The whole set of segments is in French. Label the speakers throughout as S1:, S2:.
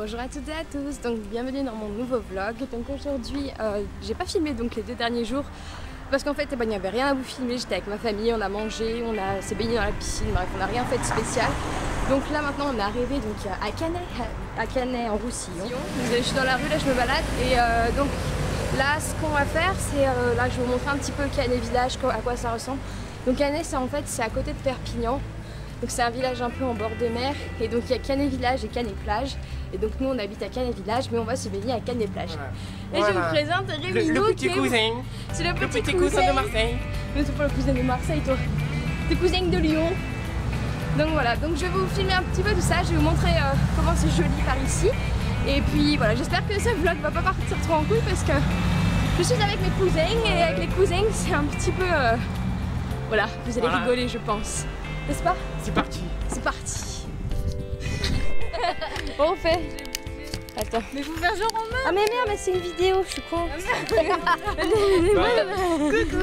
S1: Bonjour à toutes et à tous, donc bienvenue dans mon nouveau vlog. Donc aujourd'hui, j'ai pas filmé donc les 2 derniers jours parce qu'en fait il n'y avait rien à vous filmer, j'étais avec ma famille, on a mangé, on s'est baigné dans la piscine, bref on n'a rien fait de spécial. Donc là maintenant on est arrivé donc à Canet en Roussillon. Je suis dans la rue, là je me balade et donc là ce qu'on va faire c'est, là je vais vous montrer un petit peu Canet village, à quoi ça ressemble. Donc Canet c'est en fait c'est à côté de Perpignan. Donc c'est un village un peu en bord de mer et donc il y a Canet village et Canet plage et donc nous on habite à Canet village mais on va se baigner à Canet plage. Voilà. Et je vous présente Rémi,
S2: le petit cousin.
S1: C'est le petit cousin
S2: de Marseille.
S1: Mais c'est pas le cousin de Marseille toi. C'est le cousin de Lyon. Donc voilà, donc je vais vous filmer un petit peu tout ça, je vais vous montrer comment c'est joli par ici. Et puis voilà, j'espère que ce vlog va pas partir trop en couille parce que je suis avec mes cousins et avec les cousins c'est un petit peu... voilà, vous allez rigoler je pense. N'est-ce pas?
S2: C'est parti.
S1: C'est parti. On fait. Attends. Mais vous faire genre en main. Ah mais merde, mais c'est une vidéo, je suis con. Coucou.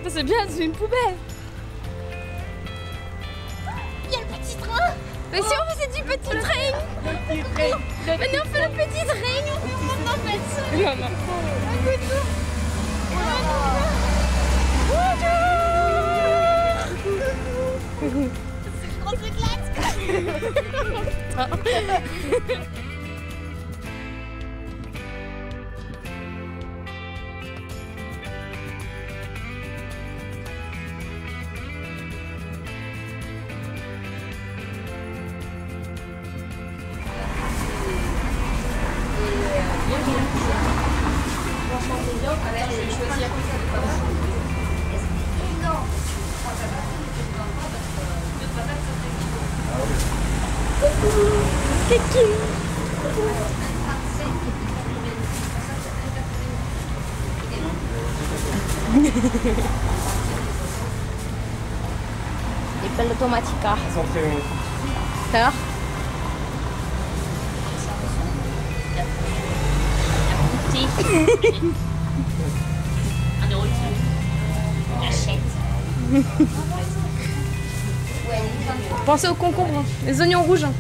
S1: C'est bien, c'est une poubelle. Il y a le petit train. Mais si on faisait du petit train. Venez on fait le petit train, on monte en fait. Non, non. Bonjour. On s'éclate. Et belle automatica. Alors pensez aux concombres, hein. Les oignons rouges. Hein.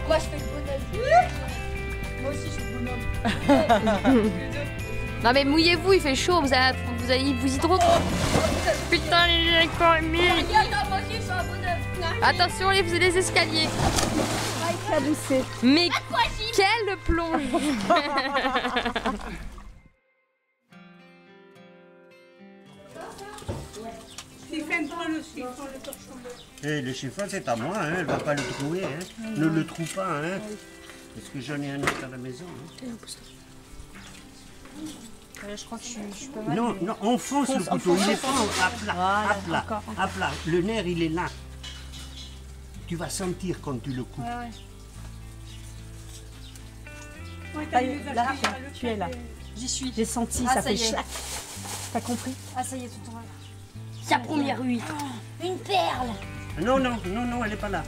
S1: Moi je fais le bonhomme. Moi aussi je fais le bonhomme. Non mais mouillez-vous, il fait chaud, vous allez vous hydro. Putain les cormiers. Attention les escaliers. Mais quelle plonge.
S3: Et le chiffon c'est à moi, hein. Elle va pas le trouver, hein. Ne le trouve pas, hein. Parce que j'en ai un autre à la maison. Hein.
S1: Je crois que je suis pas mal.
S3: Non, non, enfonce le couteau, il est pas à plat, voilà, à plat. Le nerf il est là. Tu vas sentir quand tu le coupes.
S4: Ouais, là, tu es là.
S1: J'y suis.
S4: J'ai senti, ça fait chlac. T'as compris?
S1: Ah ça y est, tout en là.
S4: Sa première huile. Une perle.
S3: Non, non, non, non, elle n'est pas là.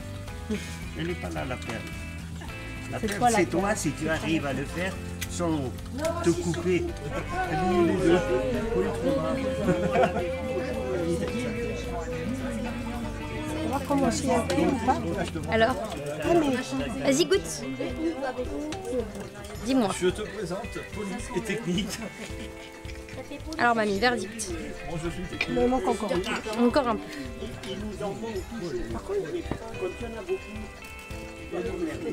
S3: Elle n'est pas là, la perle. La perle, c'est toi si tu arrives à le faire sans te couper.
S4: On va commencer un peu ou pas?
S1: Alors, vas-y goûte. Dis-moi.
S5: Je te présente police et technique.
S1: Alors mamie, verdict.
S5: Bon, je suis technique.
S4: Il me manque encore un peu.
S1: Encore un peu.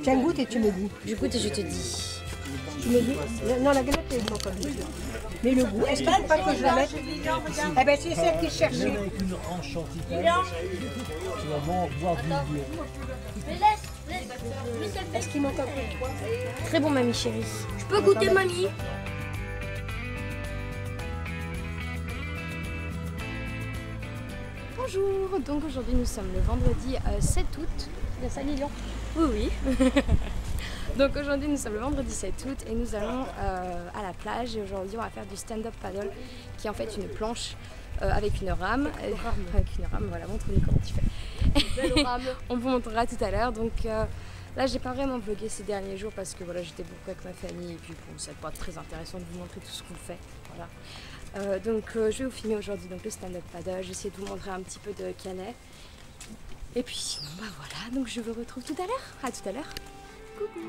S4: Tiens, goûte et tu me dis.
S1: Je goûte et je te dis.
S4: Tu me dis? Non, la galette, il manque un peu. Mais le goût, est-ce qu'il ne faut pas que je la mette? Eh bien, c'est celle qui cherchait.
S5: Avec une hanche anti-taille, tu vas boire du bière.
S4: Est-ce qu'il manque un peu?
S1: Très bon mamie chérie.
S4: Je peux goûter mamie?
S1: Bonjour, donc aujourd'hui nous sommes le vendredi 7 août. C'est bien ça Lilian? Oui, oui. Donc aujourd'hui nous sommes le vendredi 7 août et nous allons à la plage et aujourd'hui on va faire du stand-up paddle qui est en fait une planche avec une rame. Avec une rame, voilà, montre-nous comment tu fais. On vous montrera tout à l'heure. Donc Là j'ai pas vraiment vlogué ces derniers jours parce que voilà, j'étais beaucoup avec ma famille et puis bon, c'est pas très intéressant de vous montrer tout ce qu'on fait. Voilà. Donc je vais vous filmer aujourd'hui donc le stand-up paddle, je vais essayer de vous montrer un petit peu de Canet. Et puis sinon bah voilà, donc je vous retrouve tout à l'heure. À tout à l'heure. Coucou.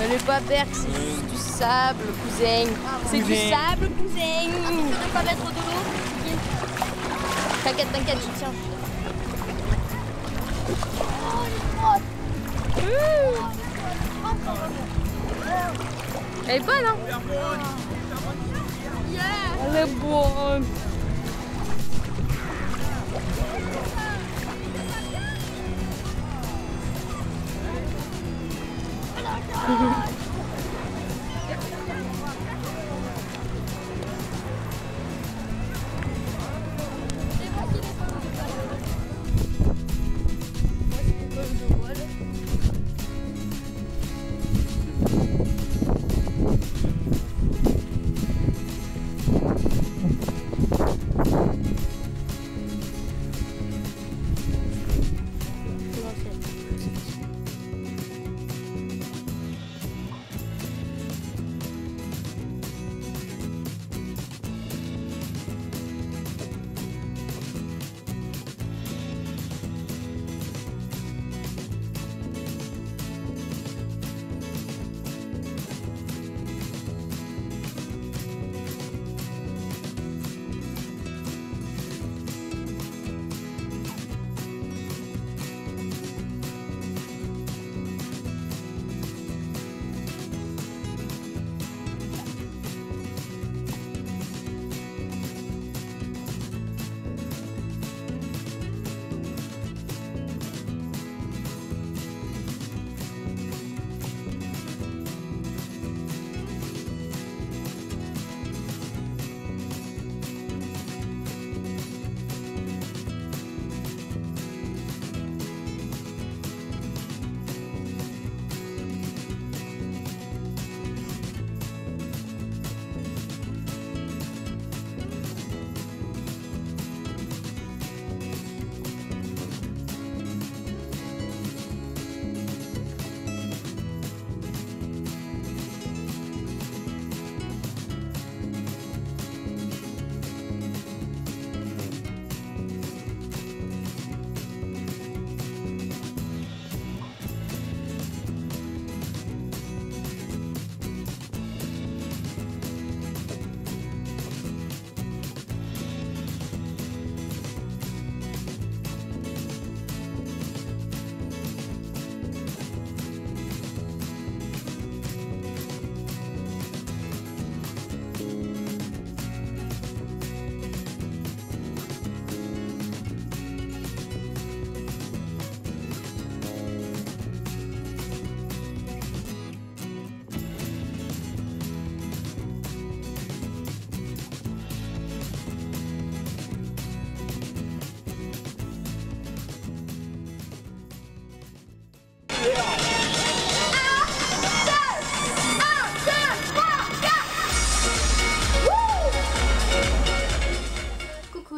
S1: Le pas berk, c'est juste du sable, cousin. C'est du sable, cousin. Tu ne pas mettre de l'eau. T'inquiète, t'inquiète, je tiens. Elle est bonne, hein? Elle est bonne.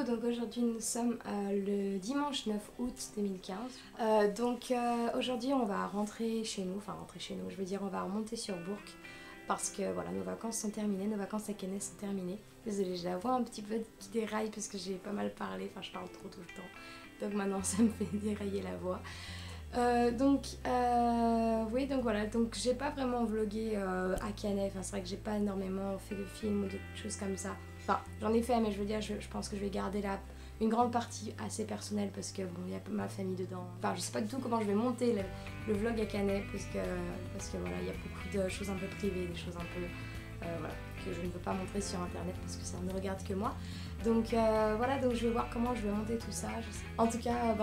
S1: Donc aujourd'hui nous sommes le dimanche 9 août 2015. Aujourd'hui on va rentrer chez nous, je veux dire on va remonter sur Bourg parce que voilà, nos vacances sont terminées, nos vacances à Canet sont terminées. Désolée, j'ai la voix un petit peu qui déraille parce que j'ai pas mal parlé, je parle trop tout le temps. Donc maintenant ça me fait dérailler la voix. Oui, donc voilà, donc j'ai pas vraiment vlogué à Canet, c'est vrai que j'ai pas énormément fait de films ou de choses comme ça. Enfin, j'en ai fait, mais je veux dire, je pense que je vais garder une grande partie assez personnelle parce que bon, il y a ma famille dedans. Enfin, je sais pas du tout comment je vais monter le vlog à Canet parce que voilà, il y a beaucoup de choses un peu privées, des choses un peu voilà, que je ne veux pas montrer sur internet parce que ça ne regarde que moi. Donc voilà, donc je vais voir comment je vais monter tout ça. En tout cas,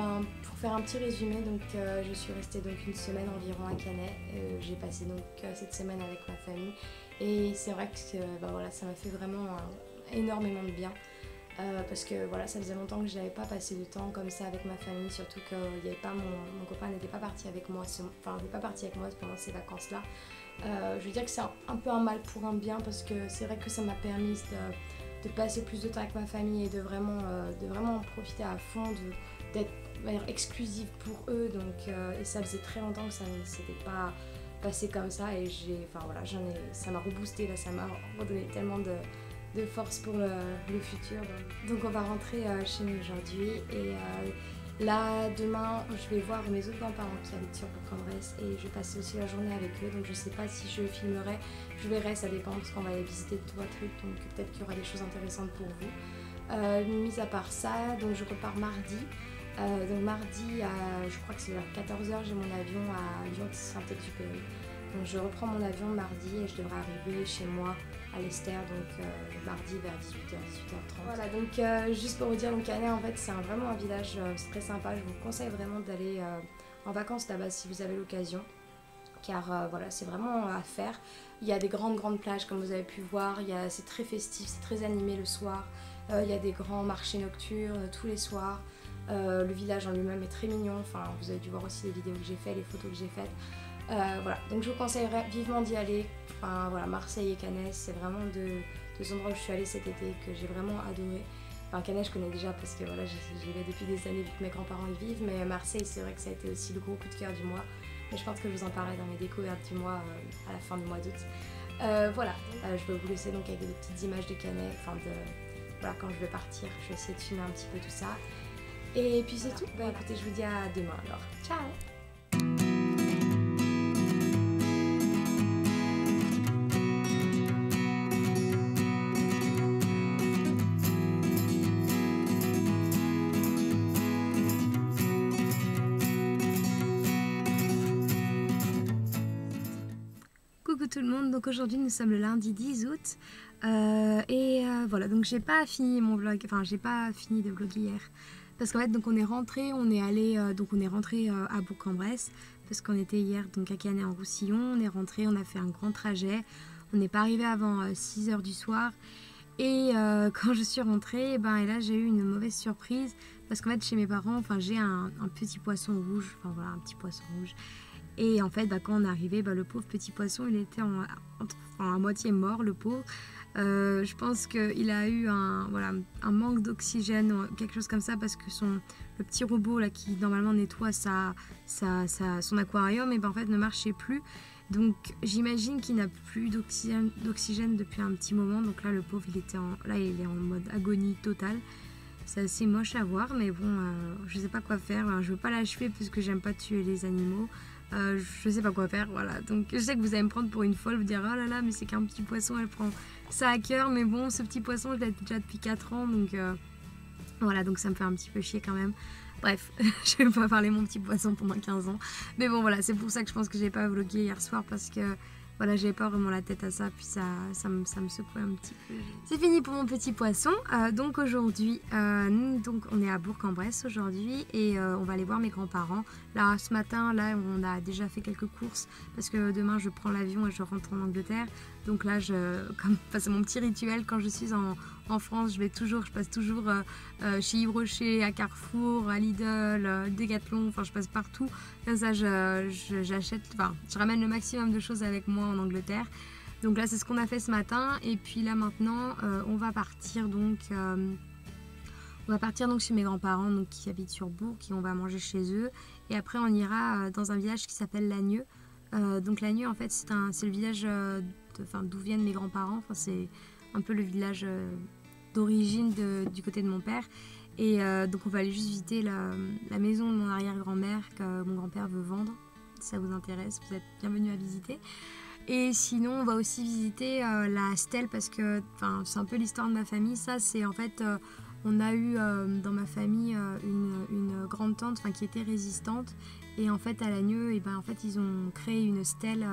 S1: pour faire un petit résumé, donc je suis restée donc une semaine environ à Canet. J'ai passé donc cette semaine avec ma famille et c'est vrai que voilà, ça m'a fait vraiment énormément de bien. Parce que voilà, ça faisait longtemps que je n'avais pas passé de temps comme ça avec ma famille, surtout que mon copain n'était pas parti avec moi, n'est pas parti avec moi pendant ces vacances-là. Je veux dire que c'est un peu un mal pour un bien parce que c'est vrai que ça m'a permis de passer plus de temps avec ma famille et de vraiment en profiter à fond, d'être exclusive pour eux. Donc, et ça faisait très longtemps que ça ne s'était pas passé comme ça et ça m'a reboosté, là, ça m'a redonné tellement de force pour le futur. Donc on va rentrer chez nous aujourd'hui et là demain je vais voir mes autres grands-parents qui habitent sur Bourg-en-Bresse et je vais passer aussi la journée avec eux, donc je sais pas si je filmerai, je verrai, ça dépend parce qu'on va aller visiter 3 trucs, donc peut-être qu'il y aura des choses intéressantes pour vous. Mis à part ça, donc je repars mardi. Donc mardi, je crois que c'est vers 14h, j'ai mon avion à Lyon-Saint-Exupéry. Donc je reprends mon avion mardi et je devrais arriver chez moi à l'Ester, donc mardi vers 18h, 18h30. Voilà, donc juste pour vous dire, donc Canet en fait c'est vraiment un village très sympa, je vous conseille vraiment d'aller en vacances là-bas si vous avez l'occasion, car voilà, c'est vraiment à faire. Il y a des grandes plages comme vous avez pu voir, c'est très festif, c'est très animé le soir, il y a des grands marchés nocturnes tous les soirs. Le village en lui-même est très mignon, enfin vous avez dû voir aussi les vidéos que j'ai faites, les photos que j'ai faites. Voilà, donc je vous conseillerais vivement d'y aller. Enfin voilà, Marseille et Canet, c'est vraiment deux endroits où je suis allée cet été que j'ai vraiment adoré. Enfin Canet je connais déjà parce que voilà, j'y vais depuis des années vu que mes grands-parents y vivent, mais Marseille c'est vrai que ça a été aussi le gros coup de cœur du mois. Mais je pense que je vous en parlerai dans mes découvertes du mois à la fin du mois d'août. Voilà, je vais vous laisser donc avec des petites images de Canet, voilà, quand je vais partir, je vais essayer de filmer un petit peu tout ça. Et puis c'est tout. Écoutez, je vous dis à demain alors. Ciao! Coucou tout le monde, donc aujourd'hui nous sommes le lundi 10 août voilà, donc j'ai pas fini mon vlog, enfin j'ai pas fini de vlogger hier parce qu'en fait donc on est rentré à Bourg-en-Bresse parce qu'on était hier donc à Canet en Roussillon, on est rentré, on a fait un grand trajet, on n'est pas arrivé avant 6h du soir et quand je suis rentrée, et là j'ai eu une mauvaise surprise parce qu'en fait chez mes parents, enfin j'ai un petit poisson rouge, enfin voilà un petit poisson rouge. Et en fait, quand on est arrivé, le pauvre petit poisson, il était à moitié mort, le pauvre. Je pense qu'il a eu un manque d'oxygène ou quelque chose comme ça parce que le petit robot là, qui normalement nettoie son aquarium, en fait, ne marchait plus. Donc j'imagine qu'il n'a plus d'oxygène depuis un petit moment. Donc là, le pauvre, il est en mode agonie totale. C'est assez moche à voir, mais bon, je sais pas quoi faire. Je veux pas l'achever parce que j'aime pas tuer les animaux. Je sais pas quoi faire, voilà. Donc je sais que vous allez me prendre pour une folle, vous dire oh là là, mais c'est qu'un petit poisson, elle prend ça à cœur. Mais bon, ce petit poisson, je l'ai déjà depuis 4 ans, donc voilà, donc ça me fait un petit peu chier quand même. Bref, je vais pas parler mon petit poisson pendant 15 ans. Mais bon, voilà, c'est pour ça que je pense que j'ai pas vlogué hier soir parce que voilà, j'avais pas vraiment la tête à ça, puis ça me secouait un petit peu. C'est fini pour mon petit poisson. Donc aujourd'hui, on est à Bourg-en-Bresse aujourd'hui et on va aller voir mes grands-parents. Là, ce matin, là, on a déjà fait quelques courses parce que demain, je prends l'avion et je rentre en Angleterre. Donc là, c'est mon petit rituel quand je suis en France, je passe toujours chez Yves Rocher, à Carrefour, à Lidl, Decathlon, enfin je passe partout. Comme ça, je ramène le maximum de choses avec moi en Angleterre. Donc là, c'est ce qu'on a fait ce matin. Et puis là maintenant, on va partir donc chez mes grands-parents donc qui habitent sur Bourg, et on va manger chez eux. Et après, on ira dans un village qui s'appelle Lagneux. Donc Lagneux, en fait, c'est le village d'où viennent mes grands-parents. Enfin, c'est un peu le village d'origine du côté de mon père. Et donc on va aller juste visiter la maison de mon arrière-grand-mère que mon grand-père veut vendre. Si ça vous intéresse, vous êtes bienvenus à visiter. Et sinon on va aussi visiter la stèle parce que c'est un peu l'histoire de ma famille. Ça c'est en fait, on a eu dans ma famille une grande tante qui était résistante. Et en fait à Lagneux, en fait, ils ont créé une stèle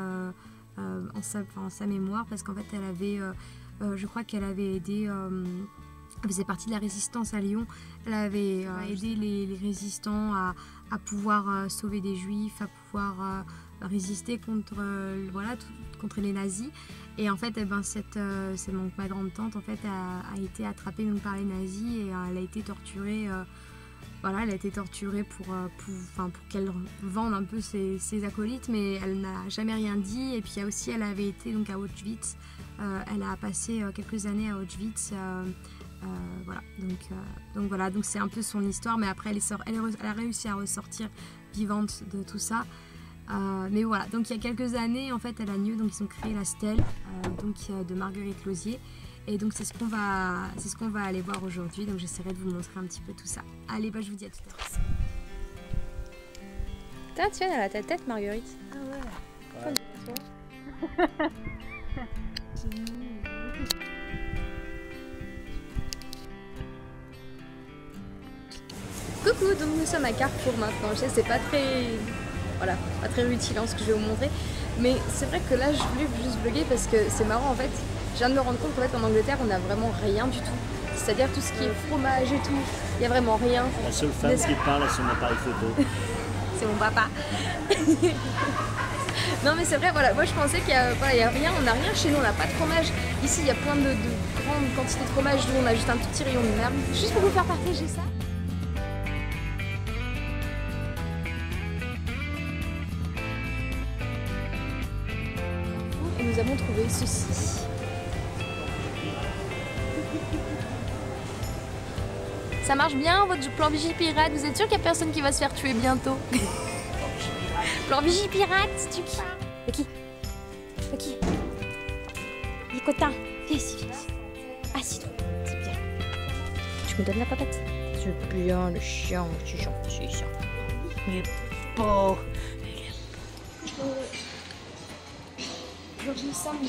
S2: en sa mémoire, parce qu'en fait elle avait, je crois qu'elle avait aidé, elle faisait partie de la résistance à Lyon, elle avait aidé les résistants à pouvoir sauver des juifs, à pouvoir résister contre, contre les nazis. Et en fait, c'est ma grande-tante en fait, a été attrapée donc, par les nazis et elle a été torturée. Elle a été torturée pour qu'elle vende un peu ses acolytes, mais elle n'a jamais rien dit. Et puis elle avait été donc, à Auschwitz. Elle a passé quelques années à Auschwitz. Donc c'est un peu son histoire, mais après elle a réussi à ressortir vivante de tout ça. Mais voilà, donc il y a quelques années en fait à Lannieux, donc ils ont créé la stèle de Marguerite Lauzier, et donc c'est ce qu'on va aller voir aujourd'hui. Donc j'essaierai de vous montrer un petit peu tout ça. Allez, je vous dis à tout à l'heure.
S1: Putain, tu viens à ta tête, Marguerite.
S4: Ah ouais.
S1: Coucou, donc nous sommes à Carrefour maintenant. Je sais, c'est pas très rutilant ce que je vais vous montrer, mais c'est vrai que là je voulais juste vlogger parce que c'est marrant en fait. Je viens de me rendre compte qu'en fait en Angleterre on n'a vraiment rien du tout. C'est-à-dire tout ce qui est fromage et tout, il n'y a vraiment rien.
S3: La seule femme qui parle à son appareil photo.
S1: C'est mon papa. Non mais c'est vrai, voilà, moi je pensais qu'il y a rien, on n'a rien chez nous, on n'a pas de fromage. Ici il y a plein de grandes quantités de fromage, nous on a juste un tout petit rayon de merde. Juste pour vous faire partager ça. Et nous avons trouvé ceci. Ça marche bien votre plan Vigipirate? Vous êtes sûr qu'il n'y a personne qui va se faire tuer bientôt? Plan Vigipirate, tu qui? De qui? Nicotin, viens ici, viens ici. Assis-toi, c'est bien. Tu me donnes la papette? C'est bien, le chien, c'est gentil ça. Il est beau. Aujourd'hui nous sommes le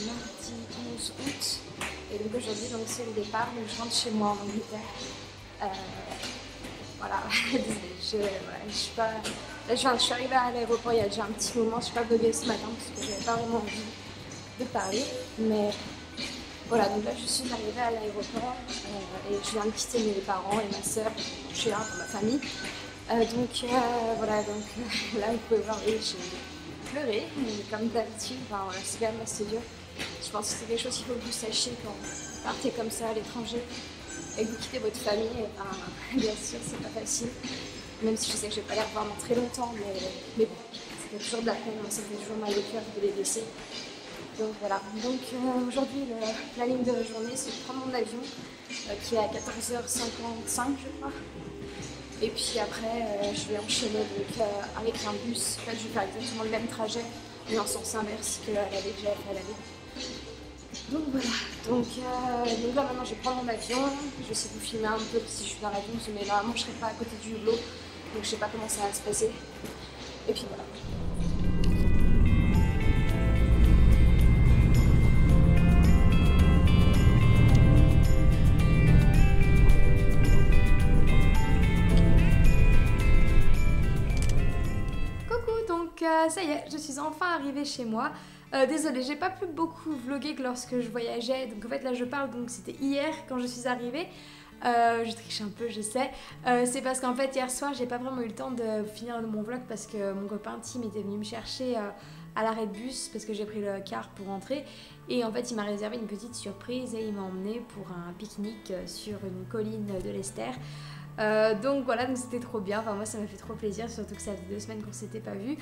S1: mardi 11 août. Et donc aujourd'hui c'est le départ, donc je rentre chez moi en Angleterre. Voilà, désolée, je suis arrivée à l'aéroport il y a déjà un petit moment, je suis pas vloguée ce matin parce que j'avais pas vraiment envie de parler. Mais voilà, donc là je suis arrivée à l'aéroport et je viens de quitter mes parents et ma soeur, je suis là pour ma famille. Voilà, là vous pouvez voir, j'ai pleuré, mais comme d'habitude, c'est quand même assez dur. Je pense que c'est quelque chose qu'il faut que vous sachiez quand vous partez comme ça à l'étranger et que vous quittez votre famille. Bien sûr, c'est pas facile, même si je sais que je vais pas les revoir dans très longtemps, mais bon, ça fait toujours de la peine, ça fait toujours mal au cœur de les laisser. Donc voilà, aujourd'hui le planning de la journée c'est de prendre mon avion qui est à 14h55 je crois. Et puis après je vais enchaîner avec un bus. En fait je vais faire exactement le même trajet mais en sens inverse que l'aller que j'avais fait à l'aller. Donc voilà, donc là maintenant je vais prendre mon avion, je vais essayer de vous filmer un peu si je suis dans l'avion, mais normalement je ne serai pas à côté du hublot, donc je sais pas comment ça va se passer. Et puis voilà. Ça y est, je suis enfin arrivée chez moi. Désolée, j'ai pas pu beaucoup vlogger que lorsque je voyageais. Donc en fait là je parle, donc c'était hier quand je suis arrivée. Je triche un peu, je sais. C'est parce qu'en fait hier soir j'ai pas vraiment eu le temps de finir mon vlog parce que mon copain Tim était venu me chercher à l'arrêt de bus parce que j'ai pris le car pour rentrer. Et en fait il m'a réservé une petite surprise et il m'a emmené pour un pique-nique sur une colline de l'Esther. Donc voilà, donc c'était trop bien, moi ça m'a fait trop plaisir, surtout que ça faisait 2 semaines qu'on s'était pas vu.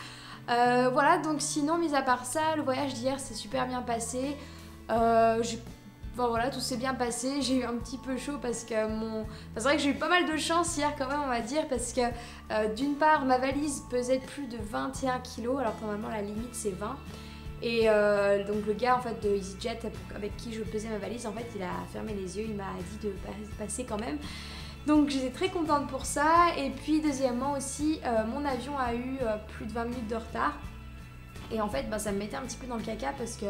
S1: Voilà, donc sinon mis à part ça, le voyage d'hier s'est super bien passé. Voilà, tout s'est bien passé, j'ai eu un petit peu chaud parce que c'est vrai que j'ai eu pas mal de chance hier quand même on va dire, parce que d'une part ma valise pesait plus de 21 kg alors que normalement la limite c'est 20. Et donc le gars en fait de EasyJet avec qui je pesais ma valise, en fait il a fermé les yeux, il m'a dit de passer quand même. Donc j'étais très contente pour ça. Et puis deuxièmement aussi, mon avion a eu plus de 20 minutes de retard. Et en fait ça me mettait un petit peu dans le caca parce que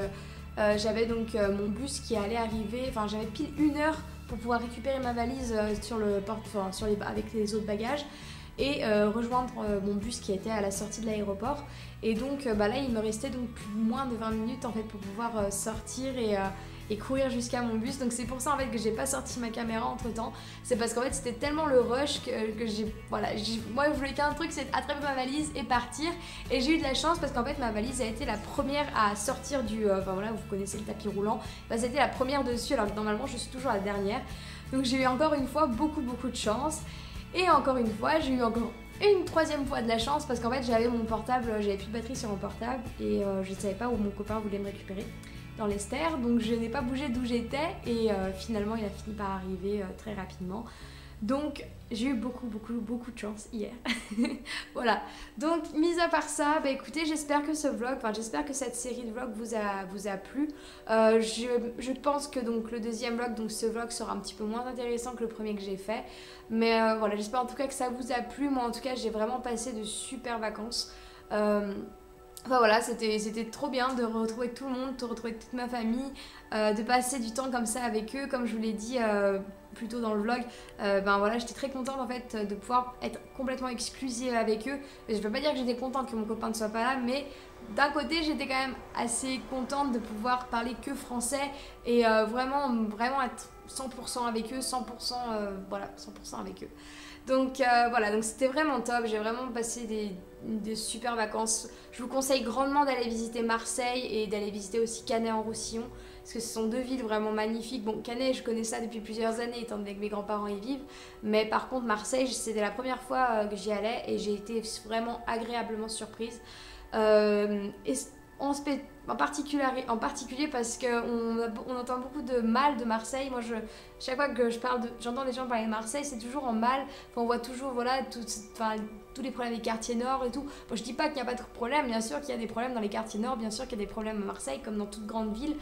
S1: j'avais donc mon bus qui allait arriver, j'avais pile 1 heure pour pouvoir récupérer ma valise sur le avec les autres bagages.
S2: et rejoindre mon bus qui était à la sortie de l'aéroport. Et donc là il me restait donc moins de 20 minutes en fait pour pouvoir sortir et courir jusqu'à mon bus. Donc c'est pour ça en fait que j'ai pas sorti ma caméra entre temps. C'est parce qu'en fait c'était tellement le rush que moi je voulais qu'un truc, c'est attraper ma valise et partir. Et j'ai eu de la chance parce qu'en fait ma valise a été la première à sortir du... enfin voilà, vous connaissez le tapis roulant. Bah, c'était la première dessus alors que normalement je suis toujours la dernière. Donc j'ai eu encore une fois beaucoup de chance. Et encore une fois j'ai eu encore une troisième fois de la chance parce qu'en fait j'avais mon portable, j'avais plus de batterie sur mon portable et je ne savais pas où mon copain voulait me récupérer dans l'Esther, donc je n'ai pas bougé d'où j'étais et finalement il a fini par arriver très rapidement. Donc j'ai eu beaucoup de chance hier. Voilà, donc mis à part ça, bah écoutez, j'espère que ce vlog, j'espère que cette série de vlogs vous a plu. Je pense que donc le deuxième vlog, donc ce vlog sera un petit peu moins intéressant que le premier que j'ai fait. Mais voilà, j'espère en tout cas que ça vous a plu. Moi en tout cas j'ai vraiment passé de super vacances. Enfin voilà, c'était trop bien de retrouver tout le monde, de retrouver toute ma famille, de passer du temps comme ça avec eux, comme je vous l'ai dit plus tôt dans le vlog. Ben voilà, j'étais très contente en fait de pouvoir être complètement exclusive avec eux. Je peux pas dire que j'étais contente que mon copain ne soit pas là, mais d'un côté j'étais quand même assez contente de pouvoir parler que français et vraiment être 100% avec eux, 100% voilà, 100% avec eux. Donc voilà, donc c'était vraiment top, j'ai vraiment passé des super vacances. Je vous conseille grandement d'aller visiter Marseille et d'aller visiter aussi Canet-en-Roussillon parce que ce sont deux villes vraiment magnifiques. Bon, Canet, je connais ça depuis plusieurs années étant donné que mes grands-parents y vivent, mais par contre Marseille, c'était la première fois que j'y allais et j'ai été vraiment agréablement surprise. Et en particulier parce qu'on entend beaucoup de mal de Marseille. Moi, chaque fois que j'entends des gens parler de Marseille, c'est toujours en mal. Enfin, on voit toujours voilà, tous les problèmes des quartiers nord et tout. Bon, je dis pas qu'il n'y a pas de problème, bien sûr qu'il y a des problèmes dans les quartiers nord, bien sûr qu'il y a des problèmes à Marseille, comme dans toute grande ville.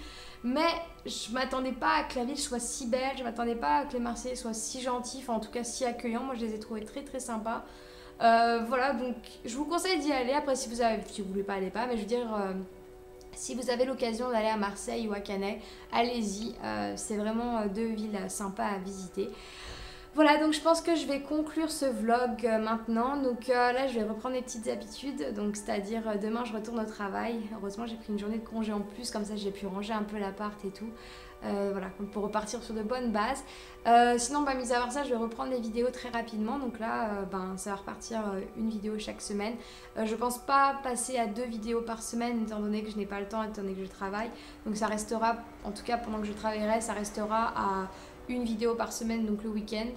S2: Mais je m'attendais pas à que la ville soit si belle, je m'attendais pas à que les Marseillais soient si gentils, enfin en tout cas si accueillants. Moi, je les ai trouvés très sympas. Voilà, donc je vous conseille d'y aller. Après, si vous voulez pas, allez pas, mais je veux dire... si vous avez l'occasion d'aller à Marseille ou à Canet, allez-y, c'est vraiment deux villes sympas à visiter. Voilà, donc je pense que je vais conclure ce vlog maintenant. Donc là, je vais reprendre mes petites habitudes, donc c'est-à-dire demain, je retourne au travail. Heureusement, j'ai pris une journée de congé en plus, comme ça, j'ai pu ranger un peu l'appart et tout. Voilà, pour repartir sur de bonnes bases. Sinon, mis à part ça, je vais reprendre les vidéos très rapidement. Donc là, ça va repartir une vidéo chaque semaine. Je pense pas passer à 2 vidéos par semaine, étant donné que je n'ai pas le temps, étant donné que je travaille. Donc ça restera, en tout cas pendant que je travaillerai, ça restera à une vidéo par semaine, donc le week-end.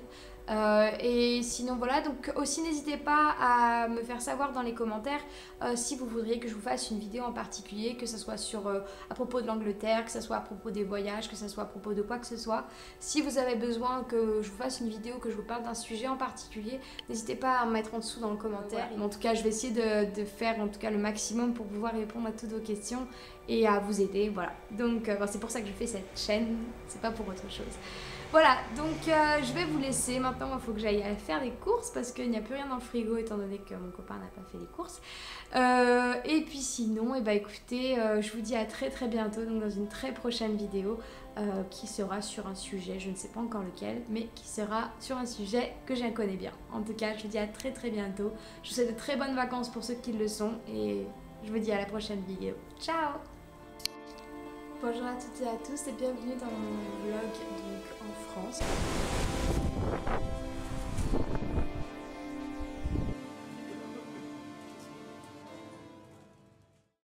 S2: Et sinon voilà, donc aussi n'hésitez pas à me faire savoir dans les commentaires si vous voudriez que je vous fasse une vidéo en particulier, que ce soit à propos de l'Angleterre, que ce soit à propos des voyages, que ce soit à propos de quoi que ce soit. Si vous avez besoin que je vous fasse une vidéo, que je vous parle d'un sujet en particulier, n'hésitez pas à me mettre en dessous dans le commentaire. En tout cas, je vais essayer de faire en tout cas le maximum pour pouvoir répondre à toutes vos questions et à vous aider, voilà. Donc c'est pour ça que je fais cette chaîne, c'est pas pour autre chose. Voilà, donc je vais vous laisser. Maintenant, il faut que j'aille faire les courses parce qu'il n'y a plus rien dans le frigo étant donné que mon copain n'a pas fait les courses. Et puis sinon, écoutez, je vous dis à très bientôt, donc dans une très prochaine vidéo qui sera sur un sujet, je ne sais pas encore lequel, mais qui sera sur un sujet que je connais bien. En tout cas, je vous dis à très bientôt. Je vous souhaite de très bonnes vacances pour ceux qui le sont et je vous dis à la prochaine vidéo. Ciao! Bonjour à toutes et à tous et bienvenue dans mon vlog donc en France.